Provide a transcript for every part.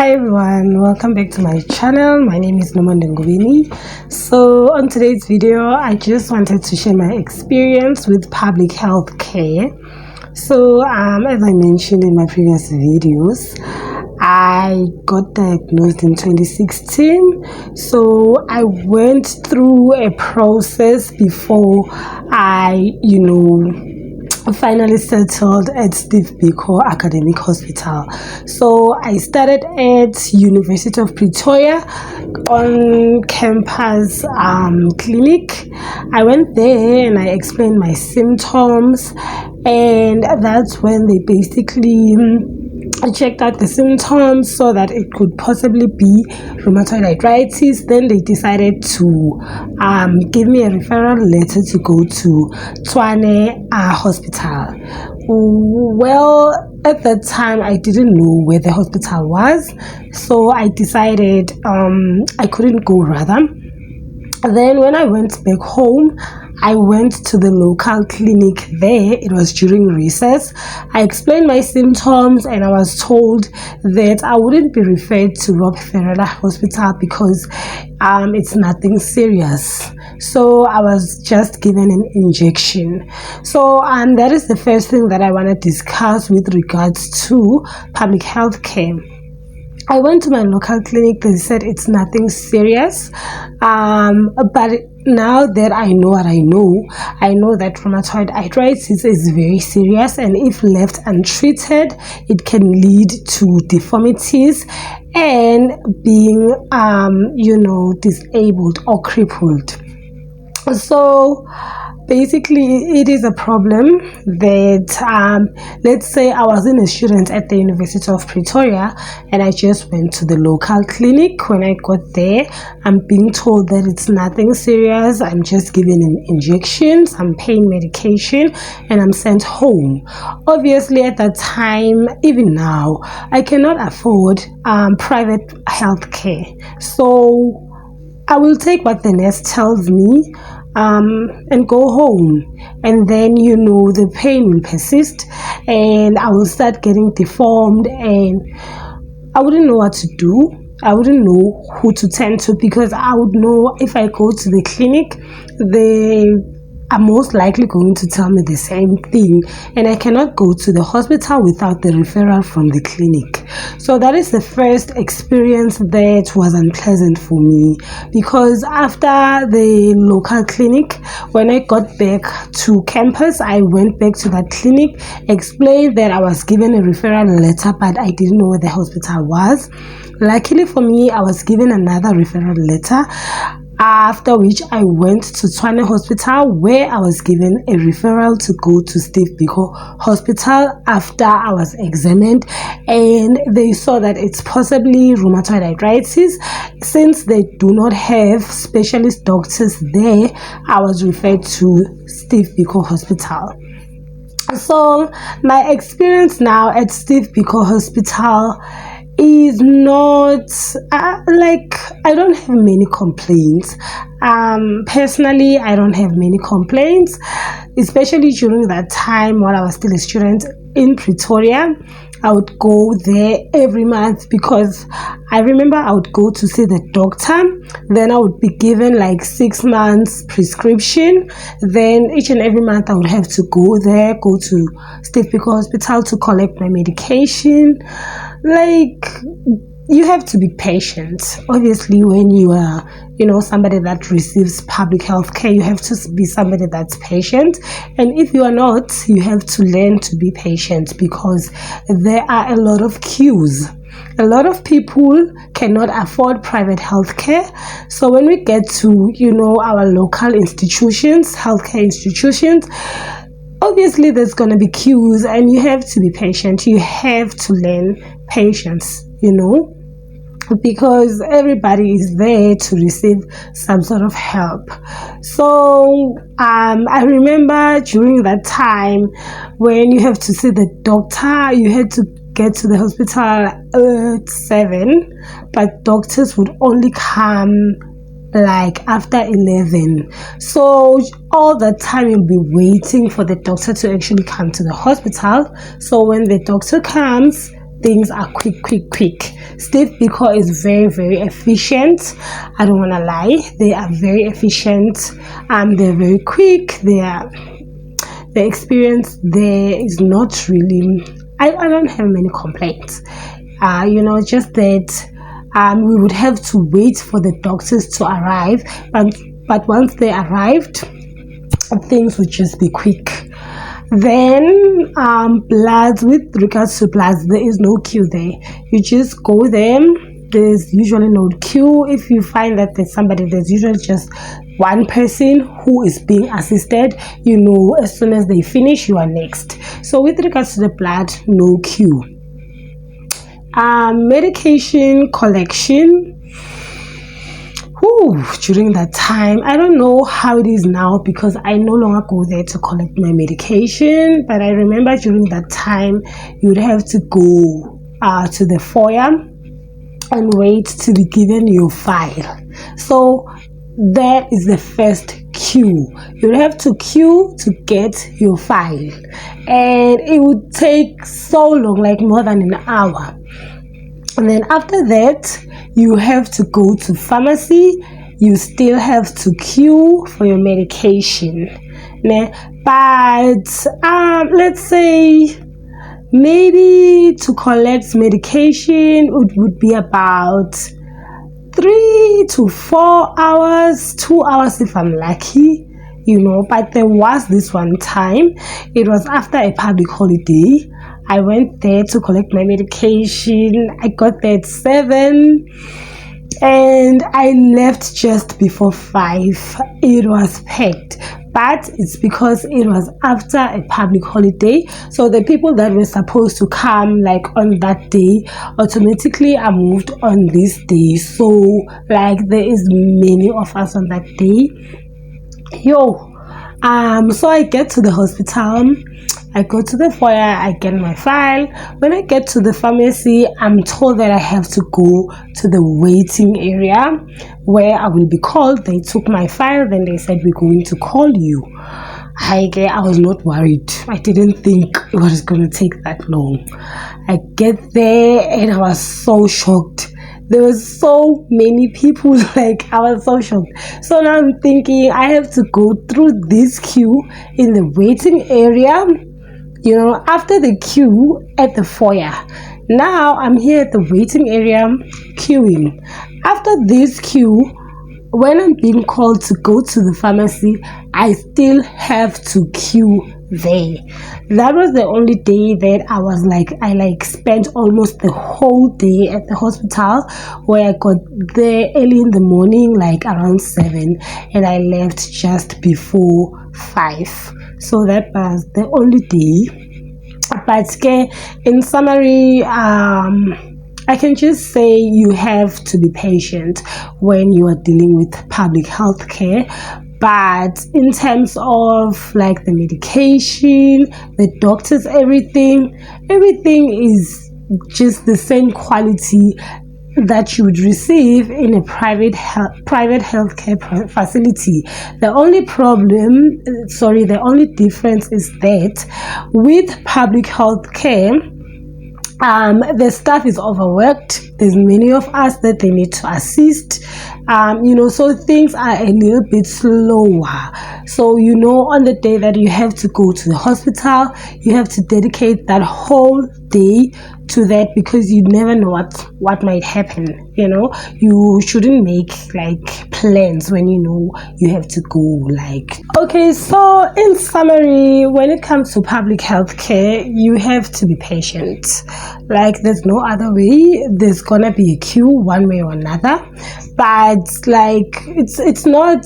Hi everyone, welcome back to my channel. My name is Nomanda Ngubeni. So on today's video, I just wanted to share my experience with public health care. So as I mentioned in my previous videos, I got diagnosed in 2016. So I went through a process before I finally settled at Steve Biko Academic Hospital. So I started at University of Pretoria on campus clinic. I went there and I explained my symptoms, and that's when they basically I checked out the symptoms so that it could possibly be rheumatoid arthritis. Then they decided to give me a referral letter to go to Tshwane Hospital. Well, at that time, I didn't know where the hospital was, so I decided I couldn't go rather. Then when I went back home, I went to the local clinic there. It was during recess. I explained my symptoms and I was told that I wouldn't be referred to Rob Ferreira Hospital because it's nothing serious. So I was just given an injection. So that is the first thing that I want to discuss with regards to public health care. I went to my local clinic. They said it's nothing serious, but now that I know what I know that rheumatoid arthritis is very serious, and if left untreated, it can lead to deformities and being, disabled or crippled. So basically, it is a problem that let's say I was a student at the University of Pretoria and I just went to the local clinic. When I got there, I'm being told that it's nothing serious. I'm just given an injection, some pain medication, and I'm sent home. Obviously, at that time, even now, I cannot afford private health care. So I will take what the nurse tells me and go home, and then the pain will persist and I will start getting deformed and I wouldn't know what to do. I wouldn't know who to turn to, because I would know if I go to the clinic, they are most likely going to tell me the same thing, and I cannot go to the hospital without the referral from the clinic. So that is the first experience that was unpleasant for me, because after the local clinic, when I got back to campus, I went back to that clinic, explained that I was given a referral letter, but I didn't know where the hospital was. Luckily for me, I was given another referral letter, after which I went to Tshwane Hospital, where I was given a referral to go to Steve Biko Hospital after I was examined, and they saw that it's possibly rheumatoid arthritis. Since they do not have specialist doctors there, I was referred to Steve Biko Hospital. So my experience now at Steve Biko Hospital is not I don't have many complaints. Personally, I don't have many complaints, especially during that time while I was still a student in Pretoria. I would go there every month because I remember I would go to see the doctor. Then I would be given like 6 months prescription. Then each and every month I would have to go to Steve Biko Hospital to collect my medication. You have to be patient. Obviously, when you are, somebody that receives public health care, you have to be somebody that's patient. And if you are not, you have to learn to be patient, because there are a lot of queues. A lot of people cannot afford private health care. So when we get to, our local institutions, healthcare institutions, obviously there's going to be queues, and you have to be patient. You have to learn patience, because everybody is there to receive some sort of help. So I remember during that time when you have to see the doctor, you had to get to the hospital at 7, but doctors would only come like after 11. So all the time you'll be waiting for the doctor to actually come to the hospital. So when the doctor comes, things are quick. Steve Biko is very efficient. I don't want to lie, they are very efficient. They're very quick. The experience there is not really, I don't have many complaints. Just that we would have to wait for the doctors to arrive, but once they arrived, things would just be quick. Then bloods, with regards to bloods, there is no queue there. You just go there. There's usually no queue. If you find that there's usually just one person who is being assisted. As soon as they finish, you are next. So with regards to the blood, no queue. Medication collection. During that time, I don't know how it is now because I no longer go there to collect my medication, but I remember during that time you would have to go to the foyer and wait to be given your file. So that is the first queue. You would have to queue to get your file, and it would take so long, like more than an hour. And then after that, you have to go to pharmacy. You still have to queue for your medication. But let's say maybe to collect medication, it would be about 3 to 4 hours, 2 hours if I'm lucky. But there was this one time, it was after a public holiday. I went there to collect my medication. I got there at 7 and I left just before 5. It was packed, but it's because it was after a public holiday, so the people that were supposed to come like on that day automatically are moved on this day. So like there is many of us on that day. So I get to the hospital, I go to the foyer, I get my file. When I get to the pharmacy, I'm told that I have to go to the waiting area where I will be called. They took my file, then they said, we're going to call you. I was not worried. I didn't think it was going to take that long. I get there and I was so shocked. There were so many people, like I was so shocked. So now I'm thinking I have to go through this queue in the waiting area, after the queue at the foyer. Now I'm here at the waiting area queuing. After this queue, when I'm being called to go to the pharmacy, I still have to queue there. That was the only day that I spent almost the whole day at the hospital, where I got there early in the morning, like around 7, and I left just before 5. So that was the only day. But in summary, I can just say you have to be patient when you are dealing with public health care. But in terms of like the medication, the doctors, everything is just the same quality that you would receive in a private healthcare facility. The only difference is that with public health care, the staff is overworked. There's many of us that they need to assist, so things are a little bit slower. So on the day that you have to go to the hospital, you have to dedicate that whole day to that, because you never know what might happen. You shouldn't make like plans when you have to go. Okay, so in summary, when it comes to public health care, you have to be patient. There's no other way. There's gonna be a queue one way or another, but it's not,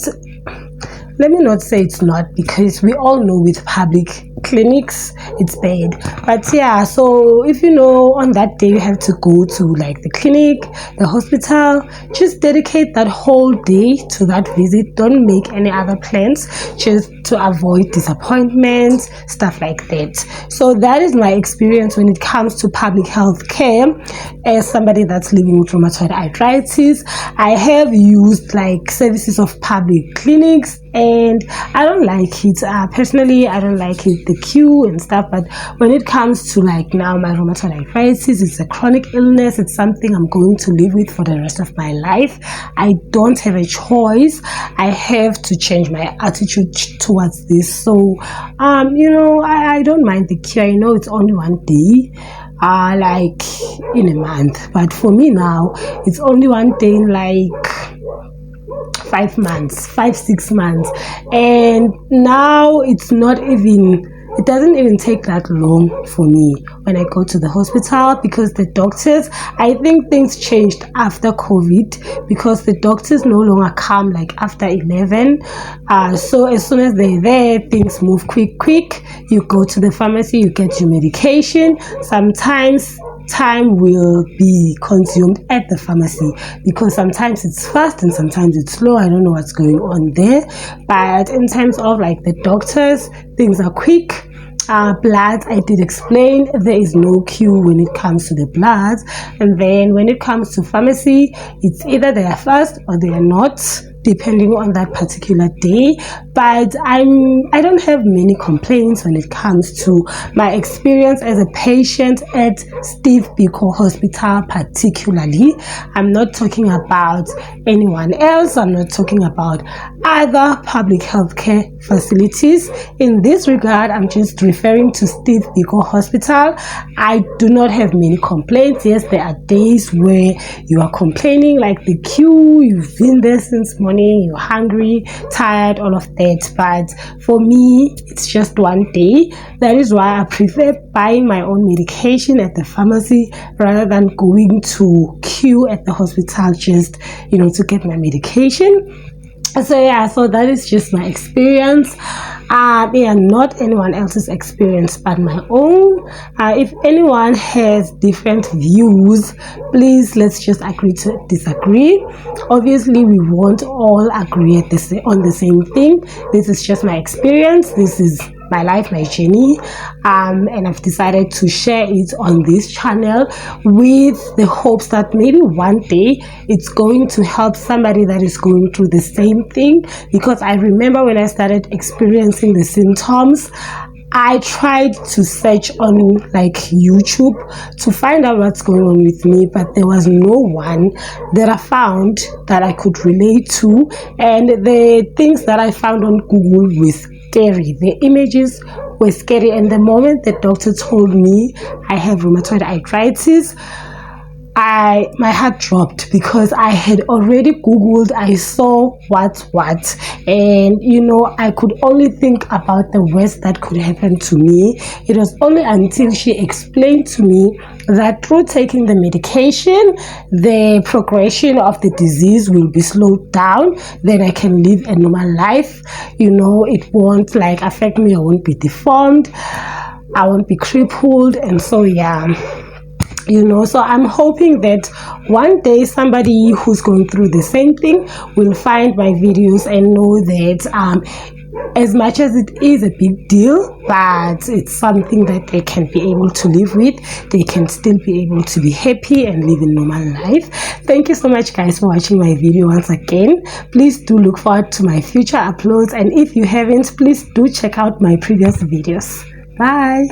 let me not say it's not, because we all know with public clinics it's bad. But yeah, so if on that day you have to go to the clinic, the hospital, just dedicate that whole day to that visit. Don't make any other plans, just to avoid disappointments, stuff like that. So that is my experience when it comes to public health care. As somebody that's living with rheumatoid arthritis, I have used services of public clinics. and I don't like it. Personally, I don't like it, the queue and stuff. But when it comes to like now my rheumatoid arthritis, it's a chronic illness. It's something I'm going to live with for the rest of my life. I don't have a choice. I have to change my attitude towards this. So, I don't mind the queue. I know it's only one day, like in a month, but for me now, it's only one day in like 5, 6 months, and now it doesn't even take that long for me when I go to the hospital, because the doctors, I think things changed after COVID, because the doctors no longer come like after 11. So as soon as they're there, things move quick. You go to the pharmacy, you get your medication. Sometimes time will be consumed at the pharmacy, because sometimes it's fast and sometimes it's slow. I don't know what's going on there, but in terms of like the doctors, things are quick. Blood, I did explain, there is no queue when it comes to the blood. And then when it comes to pharmacy, it's either they are fast or they are not, depending on that particular day. But I don't have many complaints when it comes to my experience as a patient at Steve Biko Hospital particularly. I'm not talking about anyone else. I'm not talking about other public healthcare facilities. In this regard, I'm just referring to Steve Biko Hospital. I do not have many complaints. Yes, there are days where you are complaining, like the queue, you've been there since morning, you're hungry, tired, all of that. But for me, it's just one day. That is why I prefer buying my own medication at the pharmacy rather than going to queue at the hospital just to get my medication. So that is just my experience. Not anyone else's experience but my own. If anyone has different views, please, let's just agree to disagree. Obviously, we won't all agree on the same thing. This is just my experience. This is my life, my journey, and I've decided to share it on this channel with the hopes that maybe one day it's going to help somebody that is going through the same thing. Because I remember when I started experiencing the symptoms, I tried to search on like YouTube to find out what's going on with me, but there was no one that I found that I could relate to. And the things that I found on Google were scary. The images were scary, and the moment the doctor told me I have rheumatoid arthritis, my heart dropped, because I had already Googled, I saw what, and I could only think about the worst that could happen to me. It was only until she explained to me that through taking the medication, the progression of the disease will be slowed down, then I can live a normal life. It won't like affect me, I won't be deformed, I won't be crippled, and so yeah. So I'm hoping that one day somebody who's going through the same thing will find my videos and know that as much as it is a big deal, but it's something that they can be able to live with. They can still be able to be happy and live a normal life. Thank you so much, guys, for watching my video once again. Please do look forward to my future uploads, and if you haven't, please do check out my previous videos. Bye.